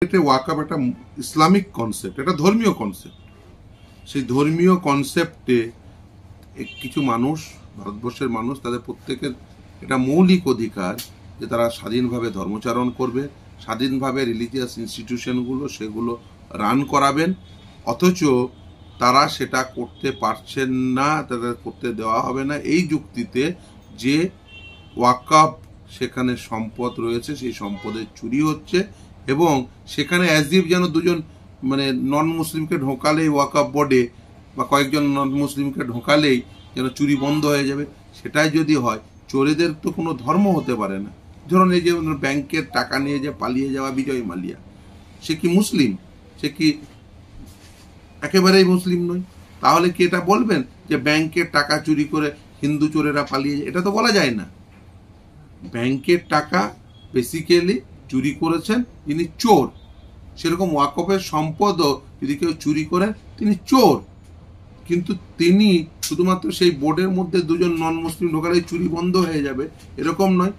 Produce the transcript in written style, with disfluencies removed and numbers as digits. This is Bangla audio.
এটা ওয়াকআপ একটা ইসলামিক কনসেপ্ট, এটা ধর্মীয় কনসেপ্ট। সেই ধর্মীয় কনসেপ্টে কিছু মানুষ, ভারতবর্ষের মানুষ, তাদের প্রত্যেকের এটা মৌলিক অধিকার যে তারা স্বাধীনভাবে ধর্মচারণ করবে, স্বাধীনভাবে রিলিজিয়াস ইনস্টিটিউশনগুলো সেগুলো রান করাবেন। অথচ তারা সেটা করতে পারছেন না, তাদের করতে দেওয়া হবে না এই যুক্তিতে যে ওয়াকআপ সেখানে সম্পদ রয়েছে, সেই সম্পদের চুরি হচ্ছে এবং সেখানে অ্যাজিভ যেন দুজন নন মুসলিমকে ঢোকালেই ওয়াকআপ বোর্ডে বা কয়েকজন নন মুসলিমকে ঢোকালেই যেন চুরি বন্ধ হয়ে যাবে। সেটাই যদি হয়, চোরেদের তো কোনো ধর্ম হতে পারে না। ধরুন এই যে ব্যাংকের টাকা নিয়ে যে পালিয়ে যাওয়া বিজয় মালিয়া, সে কি মুসলিম? সে কি একেবারেই মুসলিম নয়? তাহলে কি এটা বলবেন যে ব্যাংকের টাকা চুরি করে হিন্দু চোরেরা পালিয়ে যায়? এটা তো বলা যায় না। ব্যাংকের টাকা বেসিক্যালি চুরি করেছেন তিনি চোর, সেরকম ওয়াকফের সম্পদও যদি কেউ চুরি করেন তিনি চোর। কিন্তু তিনি শুধুমাত্র সেই বোর্ডের মধ্যে দুজন নন মুসলিম ঢোকালেই চুরি বন্ধ হয়ে যাবে এরকম নয়।